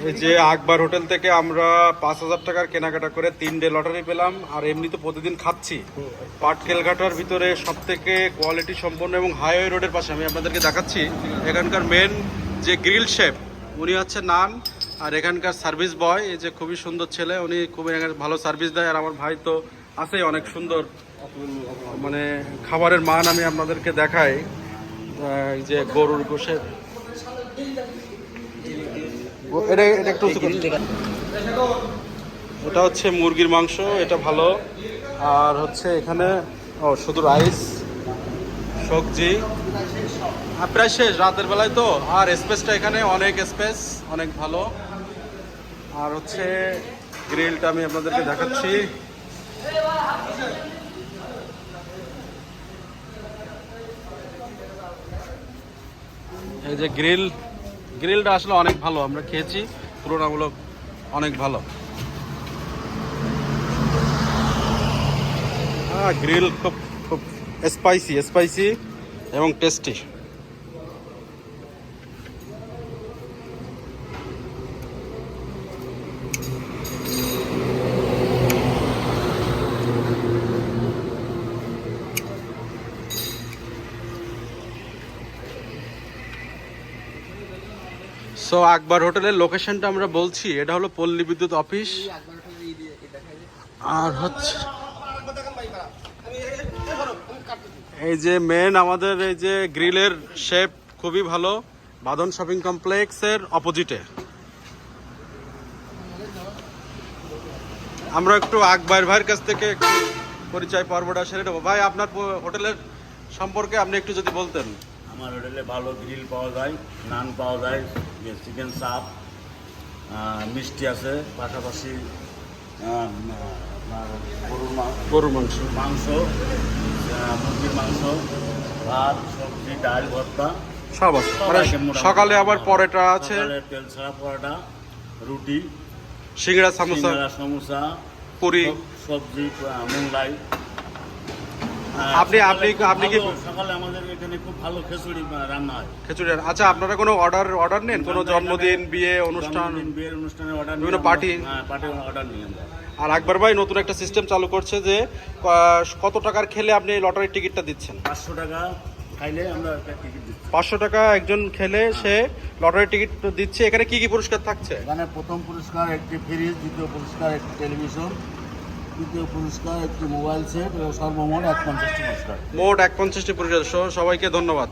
এই যে আকবর হোটেল থেকে আমরা 5,000 টাকার কেনাকাটা করে 3 ডে লটারি পেলাম। আর এমনি তো প্রতিদিন খাচ্ছি। পাটকেলঘাটার ভিতরে সব থেকে কোয়ালিটি সম্পন্ন এবং হাইওয়ে রোডের পাশে আমি আপনাদেরকে দেখাচ্ছি এখানকার মেন যে গ্রিল শেফ, উনি হচ্ছে নান। আর এখানকার সার্ভিস বয়, এই যে খুবই সুন্দর ছেলে, উনি খুবই ভালো সার্ভিস দেয়। আর আমার ভাই তো আছেই অনেক সুন্দর, মানে খাবারের মান আমি আপনাদেরকে দেখাই। এই যে গরুর গোশের, এটা একটু এটা হচ্ছে মুরগির মাংস, এটা ভালো। আর হচ্ছে এখানে শুধু রাইস, সবজি। প্রায় শেষ রাতের বেলায় তো। আর স্পেসটা এখানে অনেক স্পেস, অনেক ভালো। আর হচ্ছে গ্রিলটা আমি আপনাদেরকে দেখাচ্ছি। এই যে গ্রিলটা আসলে অনেক ভালো, আমরা খেয়েছি, তুলনামূলক অনেক ভালো। হ্যাঁ, গ্রিল খুব খুব স্পাইসি এবং টেস্টি। সো আকবর হোটেলের লোকেশনটা আমরা বলছি, এটা হলো পল্লী বিদ্যুৎ অফিস। আর হচ্ছে এই যে মেন আমাদের এই যে গ্রিলের শেপ খুবই ভালো, বাঁধন শপিং কমপ্লেক্সের অপোজিটে। আমরা একটু আকবর ভাইয়ের কাছ থেকে একটু পরিচয় পর্বটা সেরে নেবো। ভাই, আপনার হোটেলের সম্পর্কে আপনি একটু যদি বলতেন। আমার হোটেলে ভালো গ্রিল পাওয়া যায়, নান পাওয়া যায়, চিকেন চাপ, মিষ্টি আছে, পাশাপাশি গরুর মাংস, মুরগির মাংস, ভাত, সবজি, ডাল, ভর্তা সব আছে। সকালে আবার পরোটা আছে, তেল ছাড়া পরোটা, রুটি, সিঙ্গাড়া, সমোসা, পুরি, সবজি, মোগলাই। আপনি কি সকালে আমাদের এখানে খুব ভালো খিচুড়ি রান্না হয়। খিচুড়ি। আচ্ছা, আপনারা কোনো অর্ডার নেন? কোনো জন্মদিন, বিয়ের অনুষ্ঠানে অর্ডার, বিভিন্ন পার্টি অর্ডার নিই আমরা। আর আকবর ভাই নতুন একটা সিস্টেম চালু করছে যে কত টাকার খেলে আপনি লটারির টিকিটটা দিচ্ছেন? 500 টাকা খাইলে আমরা একটা টিকিট দিচ্ছি। 500 টাকা একজন খেলে সে লটারির টিকিট দিচ্ছে। এখানে কি কি পুরস্কার থাকছে? এখানে প্রথম পুরস্কার একটি ফ্রিজ, দ্বিতীয় পুরস্কার একটি টেলিভিশন, তৃতীয় পুরস্কার একটি মোবাইল সেট এবং সর্বমোট 150টি পুরস্কার। মোট 150টি পুরস্কার। সবাইকে ধন্যবাদ।